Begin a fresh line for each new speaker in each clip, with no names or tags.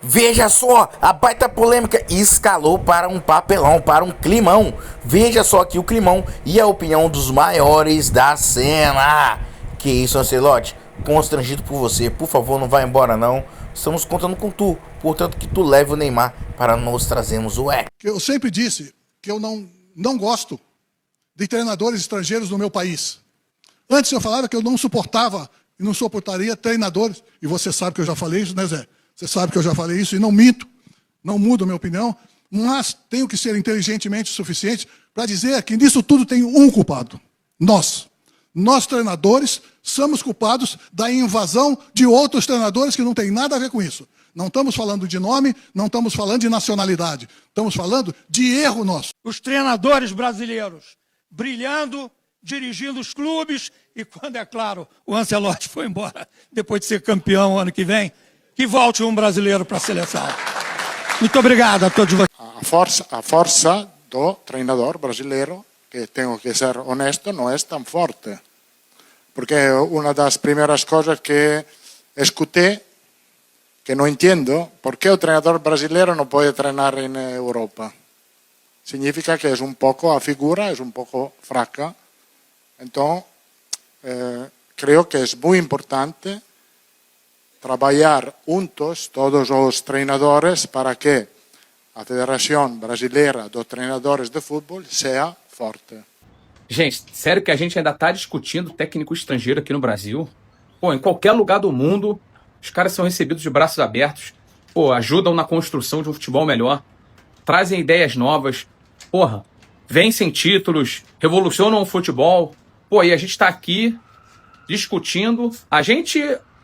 Veja só, a baita polêmica escalou para um papelão, para um climão. Veja só aqui o climão e a opinião dos maiores da cena. Que isso, Ancelotti? Constrangido por você, por favor, não vá embora não. Estamos contando com tu, portanto que tu leve o Neymar para nós trazermos o X.
Eu sempre disse que eu não gosto de treinadores estrangeiros no meu país. Antes eu falava que eu não suportava e não suportaria treinadores, e você sabe que eu já falei isso, né, Zé? Você sabe que eu já falei isso e não minto, não mudo a minha opinião, mas tenho que ser inteligentemente o suficiente para dizer que nisso tudo tem um culpado: nós. Nós, treinadores, somos culpados da invasão de outros treinadores que não tem nada a ver com isso. Não estamos falando de nome, não estamos falando de nacionalidade. Estamos falando de erro nosso.
Os treinadores brasileiros brilhando, dirigindo os clubes e, quando é claro, o Ancelotti foi embora depois de ser campeão ano que vem, que volte um brasileiro para a seleção. Muito obrigado a todos vocês.
A força do treinador brasileiro, que tenho que ser honesto, não é tão forte. Porque uma das primeiras coisas que escutei, que não entendo, por que o treinador brasileiro não pode treinar em Europa. Significa que é um pouco, a figura é um pouco fraca. Então, creio que é muito importante trabalhar juntos, todos os treinadores, para que a Federação Brasileira dos Treinadores de Futebol seja forte.
Gente, sério que a gente ainda tá discutindo técnico estrangeiro aqui no Brasil? Pô, em qualquer lugar do mundo, os caras são recebidos de braços abertos, pô, ajudam na construção de um futebol melhor, trazem ideias novas, porra, vencem títulos, revolucionam o futebol. Pô, e a gente tá aqui discutindo, a gente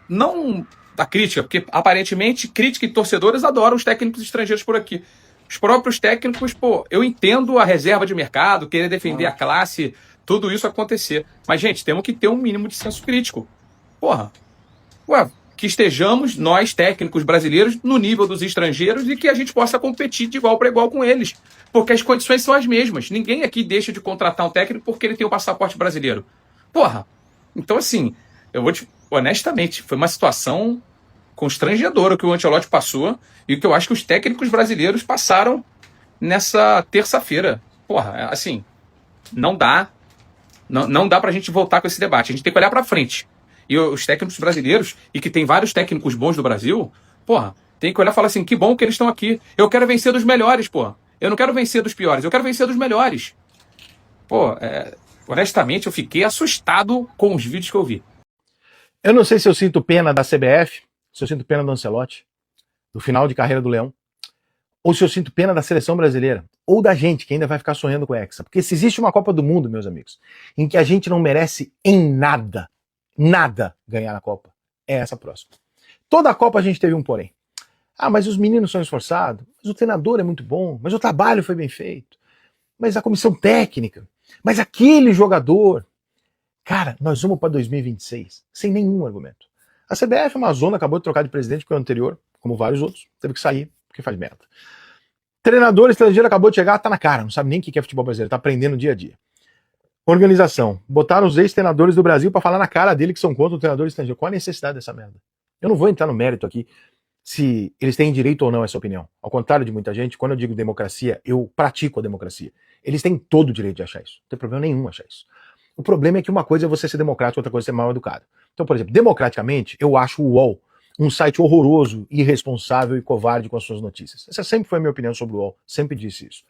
não da crítica, porque aparentemente crítica e torcedores adoram os técnicos estrangeiros por aqui. Os próprios técnicos, pô, eu entendo a reserva de mercado, querer defender a classe, tudo isso acontecer. Mas, gente, temos que ter um mínimo de senso crítico. Porra, que estejamos, nós, técnicos brasileiros, no nível dos estrangeiros e que a gente possa competir de igual para igual com eles. Porque as condições são as mesmas. Ninguém aqui deixa de contratar um técnico porque ele tem o passaporte brasileiro. Porra, então assim, eu vou te... Honestamente, foi uma situação constrangedora que o Ancelotti passou e que eu acho que os técnicos brasileiros passaram nessa terça-feira. Porra, assim, não dá pra gente voltar com esse debate. A gente tem que olhar pra frente. E os técnicos brasileiros, e que tem vários técnicos bons do Brasil, porra, tem que olhar e falar assim, que bom que eles estão aqui. Eu quero vencer dos melhores, porra. Eu não quero vencer dos piores, eu quero vencer dos melhores. Pô, honestamente, eu fiquei assustado com os vídeos que eu vi.
Eu não sei se eu sinto pena da CBF, se eu sinto pena do Ancelotti, do final de carreira do Leão, ou se eu sinto pena da seleção brasileira, ou da gente que ainda vai ficar sonhando com o Hexa. Porque se existe uma Copa do Mundo, meus amigos, em que a gente não merece em nada ganhar na Copa, é essa próxima. Toda a Copa a gente teve um porém. Ah, mas os meninos são esforçados, mas o treinador é muito bom, mas o trabalho foi bem feito, mas a comissão técnica, mas aquele jogador... Cara, nós vamos para 2026 sem nenhum argumento. A CBF é uma zona, acabou de trocar de presidente porque o anterior, como vários outros, teve que sair porque faz merda. Treinador estrangeiro acabou de chegar, tá na cara, não sabe nem o que é futebol brasileiro, tá aprendendo dia a dia. Organização, botaram os ex-treinadores do Brasil para falar na cara dele que são contra o treinador estrangeiro. Qual a necessidade dessa merda? Eu não vou entrar no mérito aqui se eles têm direito ou não a essa opinião. Ao contrário de muita gente, quando eu digo democracia, eu pratico a democracia. Eles têm todo o direito de achar isso. Não tem problema nenhum achar isso. O problema é que uma coisa é você ser democrático, outra coisa é ser mal educado. Então, por exemplo, democraticamente, eu acho o UOL um site horroroso, irresponsável e covarde com as suas notícias. Essa sempre foi a minha opinião sobre o UOL, sempre disse isso.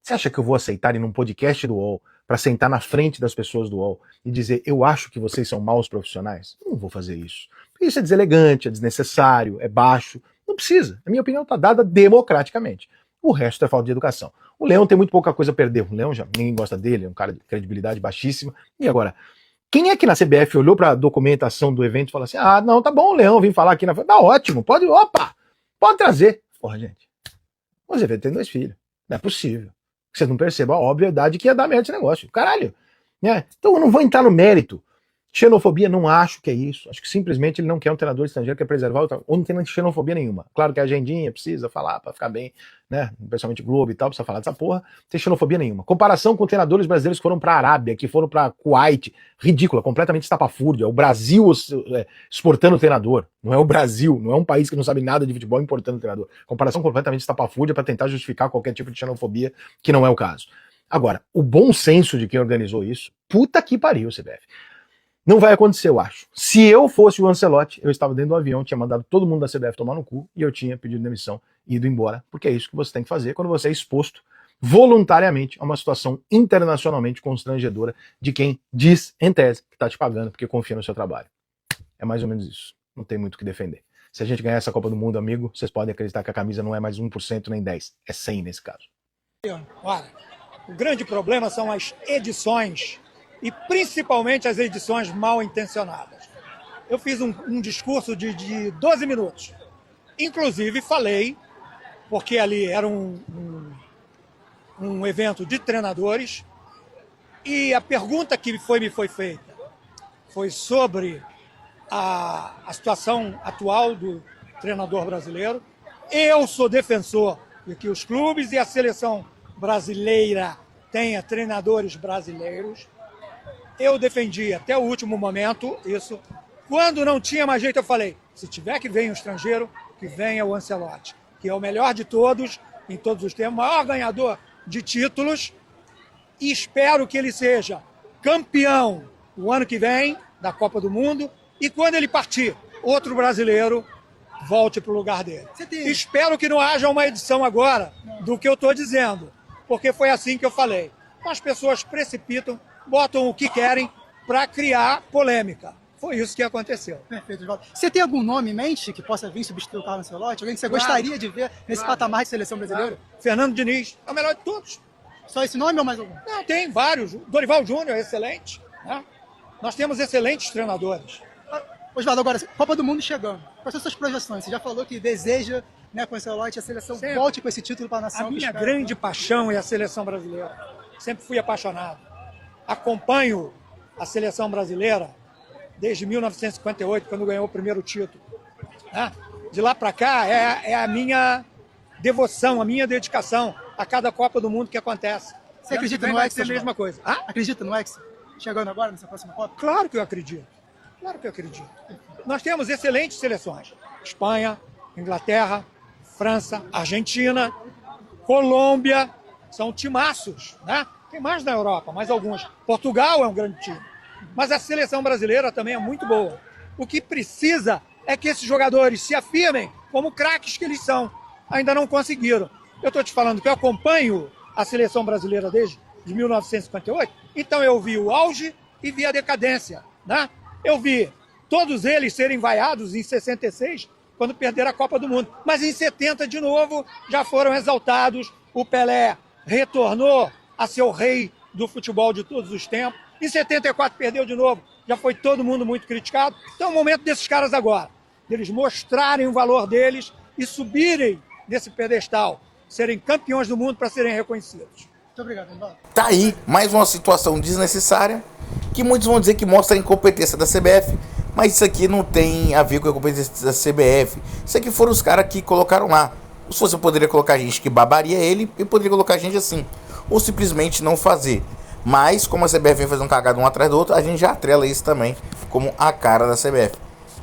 Você acha que eu vou aceitar ir num podcast do UOL para sentar na frente das pessoas do UOL e dizer, eu acho que vocês são maus profissionais? Eu não vou fazer isso. Porque isso é deselegante, é desnecessário, é baixo. Não precisa. A minha opinião está dada democraticamente. O resto é falta de educação. O Leão tem muito pouca coisa a perder. O Leão já ninguém gosta dele, é um cara de credibilidade baixíssima. E agora, quem é que na CBF olhou para a documentação do evento e falou assim, ah, não, tá bom, o Leão vim falar aqui na frente. Tá ótimo, pode trazer. Porra, gente, o Azevedo tem 2 filhos. Não é possível que vocês não percebam a obviedade que ia dar merda esse negócio. Caralho. Né? Então eu não vou entrar no mérito Xenofobia, não acho que é isso. Acho que simplesmente ele não quer um treinador estrangeiro, quer preservar o... Ou não tem xenofobia nenhuma. Claro que a agendinha precisa falar pra ficar bem, né? Principalmente Globo e tal, precisa falar dessa porra. Não tem xenofobia nenhuma. Comparação com treinadores brasileiros que foram pra Arábia, que foram pra Kuwait. Ridícula, completamente estapafúrdia. O Brasil exportando treinador. Não é o Brasil, não é um país que não sabe nada de futebol importando treinador. Comparação completamente estapafúrdia pra tentar justificar qualquer tipo de xenofobia, que não é o caso. Agora, o bom senso de quem organizou isso, puta que pariu, CBF. Não vai acontecer, eu acho. Se eu fosse o Ancelotti, eu estava dentro do avião, tinha mandado todo mundo da CBF tomar no cu e eu tinha pedido demissão e ido embora, porque é isso que você tem que fazer quando você é exposto voluntariamente a uma situação internacionalmente constrangedora de quem diz, em tese, que está te pagando porque confia no seu trabalho. É mais ou menos isso. Não tem muito o que defender. Se a gente ganhar essa Copa do Mundo, amigo, vocês podem acreditar que a camisa não é mais 1% nem 10%, é 100% nesse caso.
Olha, o grande problema são as edições e principalmente as edições mal intencionadas. Eu fiz um discurso de 12 minutos. Inclusive falei, porque ali era um evento de treinadores, e a pergunta que me foi feita foi sobre a situação atual do treinador brasileiro. Eu sou defensor de que os clubes e a seleção brasileira tenha treinadores brasileiros. Eu defendi até o último momento isso. Quando não tinha mais jeito, eu falei, se tiver que vir um estrangeiro, que venha o Ancelotti, que é o melhor de todos, em todos os tempos, maior ganhador de títulos, e espero que ele seja campeão o ano que vem da Copa do Mundo, e quando ele partir, outro brasileiro volte para o lugar dele. Espero que não haja uma edição agora do que eu estou dizendo, porque foi assim que eu falei. As pessoas precipitam, botam o que querem para criar polêmica. Foi isso que aconteceu.
Perfeito, Oswaldo. Você tem algum nome em mente que possa vir substituir o Carlo Ancelotti? Alguém que você gostaria de ver nesse patamar de seleção brasileira?
Fernando Diniz é o melhor de todos.
Só esse nome ou mais algum?
Não, tem vários. Dorival Júnior é excelente. Né? Nós temos excelentes treinadores.
Oswaldo, agora, Copa do Mundo chegando. Quais são as suas projeções? Você já falou que deseja, né, com o Ancelotti, a seleção volte com esse título para a nação.
A minha grande paixão é a seleção brasileira. Sempre fui apaixonado. Acompanho a seleção brasileira desde 1958, quando ganhou o primeiro título. Né? De lá para cá é a minha devoção, a minha dedicação a cada Copa do Mundo que acontece.
Você acredita no Hexa?
É a mesma coisa. Ah?
Acredita no Hexa? Chegando agora nessa próxima Copa?
Claro que eu acredito. Claro que eu acredito. Nós temos excelentes seleções. Espanha, Inglaterra, França, Argentina, Colômbia. São timaços, né? Tem mais na Europa, mais alguns. Portugal é um grande time. Mas a seleção brasileira também é muito boa. O que precisa é que esses jogadores se afirmem como craques que eles são. Ainda não conseguiram. Eu estou te falando que eu acompanho a seleção brasileira desde 1958, então eu vi o auge e vi a decadência. Né? Eu vi todos eles serem vaiados em 66, quando perderam a Copa do Mundo. Mas em 70, de novo, já foram exaltados. O Pelé retornou a ser o rei do futebol de todos os tempos. Em 74 perdeu de novo, já foi todo mundo muito criticado. Então é o momento desses caras agora, deles mostrarem o valor deles e subirem nesse pedestal, serem campeões do mundo para serem reconhecidos.
Muito obrigado, Oswaldo.
Tá aí, mais uma situação desnecessária, que muitos vão dizer que mostra a incompetência da CBF, mas isso aqui não tem a ver com a competência da CBF. Isso aqui foram os caras que colocaram lá. Se você poderia colocar gente que babaria ele, e poderia colocar gente assim, ou simplesmente não fazer. Mas, como a CBF vem fazendo um cagado um atrás do outro, a gente já atrela isso também como a cara da CBF.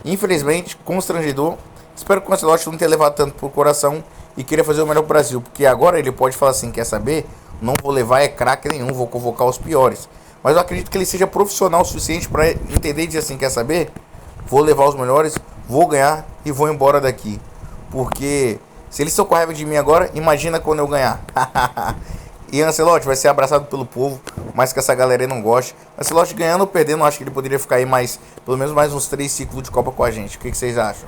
Infelizmente, constrangedor. Espero que o Ancelotti não tenha levado tanto pro coração e queria fazer o melhor pro Brasil. Porque agora ele pode falar assim, quer saber? Não vou levar craque nenhum, vou convocar os piores. Mas eu acredito que ele seja profissional o suficiente para entender e dizer assim, quer saber? Vou levar os melhores, vou ganhar e vou embora daqui. Porque se eles estão com raiva de mim agora, imagina quando eu ganhar. E Ancelotti vai ser abraçado pelo povo, mas que essa galera aí não goste. Ancelotti ganhando ou perdendo, acho que ele poderia ficar aí mais, pelo menos mais uns 3 ciclos de Copa com a gente. O que vocês acham?